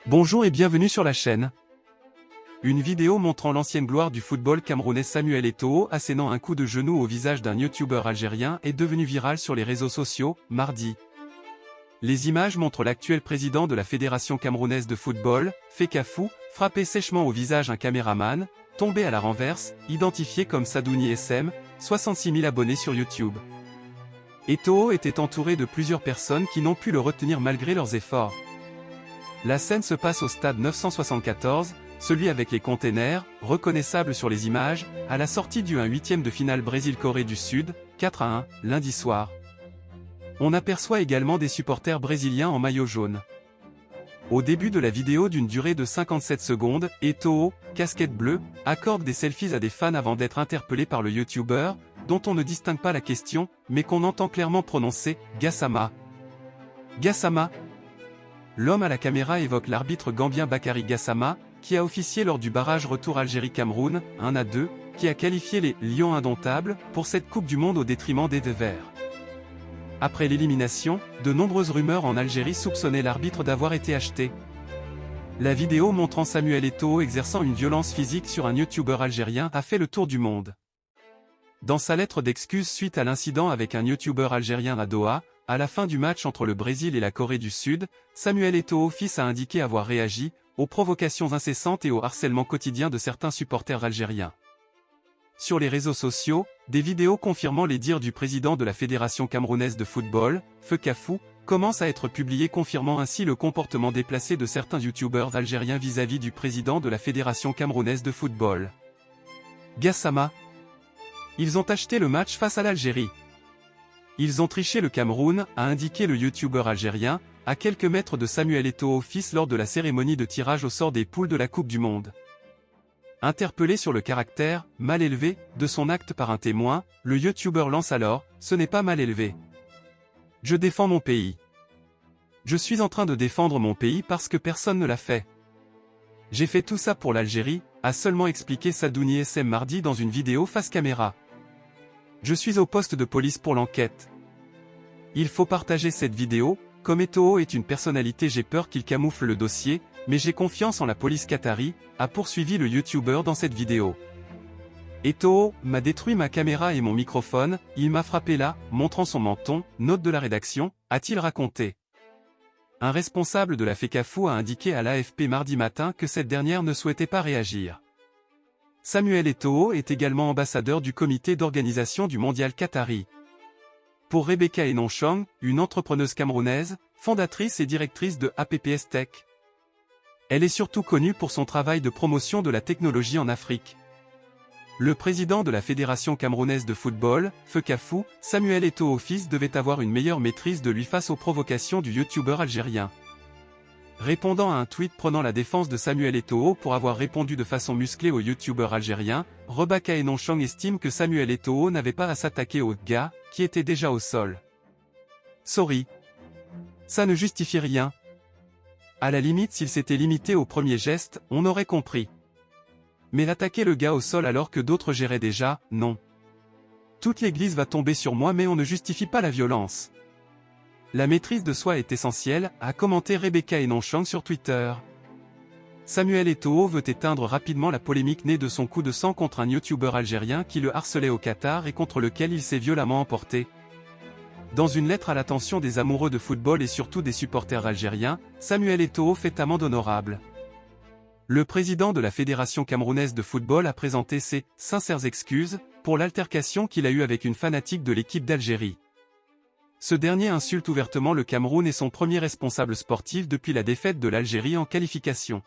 Bonjour et bienvenue sur la chaîne. Une vidéo montrant l'ancienne gloire du football camerounais Samuel Eto'o assénant un coup de genou au visage d'un youtubeur algérien est devenue virale sur les réseaux sociaux, mardi. Les images montrent l'actuel président de la Fédération camerounaise de football, Fekafou, frapper sèchement au visage un caméraman, tombé à la renverse, identifié comme Sadouni SM, 66 000 abonnés sur YouTube. Eto'o était entouré de plusieurs personnes qui n'ont pu le retenir malgré leurs efforts. La scène se passe au stade 974, celui avec les containers, reconnaissable sur les images, à la sortie du 1/8 de finale Brésil-Corée du Sud, 4-1, lundi soir. On aperçoit également des supporters brésiliens en maillot jaune. Au début de la vidéo d'une durée de 57 secondes, Eto'o, casquette bleue, accorde des selfies à des fans avant d'être interpellé par le youtubeur, dont on ne distingue pas la question, mais qu'on entend clairement prononcer « Gassama ». Gassama. L'homme à la caméra évoque l'arbitre gambien Bakary Gassama, qui a officié lors du barrage retour Algérie-Cameroun, 1-2, qui a qualifié les « Lions indomptables » pour cette Coupe du Monde au détriment des Verts. Après l'élimination, de nombreuses rumeurs en Algérie soupçonnaient l'arbitre d'avoir été acheté. La vidéo montrant Samuel Eto'o exerçant une violence physique sur un youtubeur algérien a fait le tour du monde. Dans sa lettre d'excuse suite à l'incident avec un youtubeur algérien à Doha, à la fin du match entre le Brésil et la Corée du Sud, Samuel Eto'o fils a indiqué avoir réagi aux provocations incessantes et au harcèlement quotidien de certains supporters algériens. Sur les réseaux sociaux, des vidéos confirmant les dires du président de la Fédération camerounaise de football, Fekafou, commencent à être publiées confirmant ainsi le comportement déplacé de certains youtubeurs algériens vis-à-vis du président de la Fédération camerounaise de football. Gassama. Ils ont acheté le match face à l'Algérie. Ils ont triché le Cameroun, a indiqué le youtubeur algérien, à quelques mètres de Samuel Eto'o fils lors de la cérémonie de tirage au sort des poules de la Coupe du Monde. Interpellé sur le caractère « mal élevé » de son acte par un témoin, le youtubeur lance alors « Ce n'est pas mal élevé. Je défends mon pays. Je suis en train de défendre mon pays parce que personne ne l'a fait. J'ai fait tout ça pour l'Algérie », a seulement expliqué Sadouni SM mardi dans une vidéo face caméra. Je suis au poste de police pour l'enquête. Il faut partager cette vidéo, comme Eto'o est une personnalité j'ai peur qu'il camoufle le dossier, mais j'ai confiance en la police qatari, a poursuivi le youtubeur dans cette vidéo. Eto'o m'a détruit ma caméra et mon microphone, il m'a frappé là, montrant son menton, note de la rédaction, a-t-il raconté. Un responsable de la Fekafou a indiqué à l'AFP mardi matin que cette dernière ne souhaitait pas réagir. Samuel Eto'o est également ambassadeur du comité d'organisation du mondial qatari. Pour Rebecca Enonchang, une entrepreneuse camerounaise, fondatrice et directrice de APPS Tech. Elle est surtout connue pour son travail de promotion de la technologie en Afrique. Le président de la Fédération camerounaise de football, Fekafou, Samuel Eto'o fils devait avoir une meilleure maîtrise de lui face aux provocations du youtubeur algérien. Répondant à un tweet prenant la défense de Samuel Eto'o pour avoir répondu de façon musclée au youtubeur algérien, Rebecca Enonchang estime que Samuel Eto'o n'avait pas à s'attaquer au gars, qui était déjà au sol. Sorry. Ça ne justifie rien. À la limite s'il s'était limité au premier geste, on aurait compris. Mais attaquer le gars au sol alors que d'autres géraient déjà, non. Toute l'église va tomber sur moi mais on ne justifie pas la violence. La maîtrise de soi est essentielle, a commenté Rebecca Enonchang sur Twitter. Samuel Eto'o veut éteindre rapidement la polémique née de son coup de sang contre un youtubeur algérien qui le harcelait au Qatar et contre lequel il s'est violemment emporté. Dans une lettre à l'attention des amoureux de football et surtout des supporters algériens, Samuel Eto'o fait amende honorable. Le président de la Fédération camerounaise de football a présenté ses « sincères excuses » pour l'altercation qu'il a eue avec une fanatique de l'équipe d'Algérie. Ce dernier insulte ouvertement le Cameroun et son premier responsable sportif depuis la défaite de l'Algérie en qualification.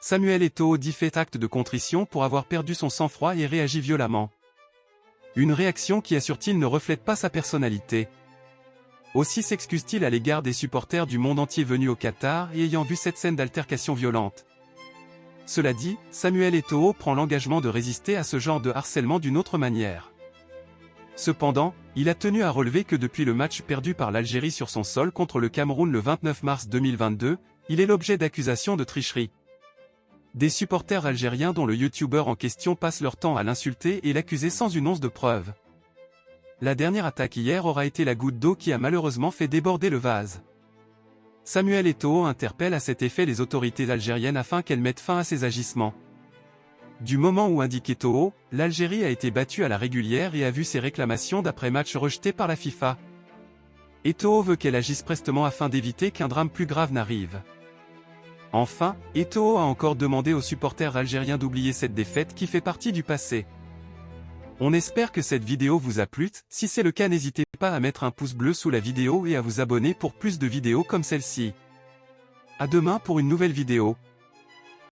Samuel Eto'o dit fait acte de contrition pour avoir perdu son sang-froid et réagit violemment. Une réaction qui assure-t-il ne reflète pas sa personnalité. Aussi s'excuse-t-il à l'égard des supporters du monde entier venus au Qatar et ayant vu cette scène d'altercation violente. Cela dit, Samuel Eto'o prend l'engagement de résister à ce genre de harcèlement d'une autre manière. Cependant, il a tenu à relever que depuis le match perdu par l'Algérie sur son sol contre le Cameroun le 29 mars 2022, il est l'objet d'accusations de tricherie. Des supporters algériens dont le youtubeur en question passe leur temps à l'insulter et l'accuser sans une once de preuve. La dernière attaque hier aura été la goutte d'eau qui a malheureusement fait déborder le vase. Samuel Eto'o interpelle à cet effet les autorités algériennes afin qu'elles mettent fin à ces agissements. Du moment où indique Eto'o, l'Algérie a été battue à la régulière et a vu ses réclamations d'après-match rejetées par la FIFA. Eto'o veut qu'elle agisse prestement afin d'éviter qu'un drame plus grave n'arrive. Enfin, Eto'o a encore demandé aux supporters algériens d'oublier cette défaite qui fait partie du passé. On espère que cette vidéo vous a plu, si c'est le cas n'hésitez pas à mettre un pouce bleu sous la vidéo et à vous abonner pour plus de vidéos comme celle-ci. À demain pour une nouvelle vidéo.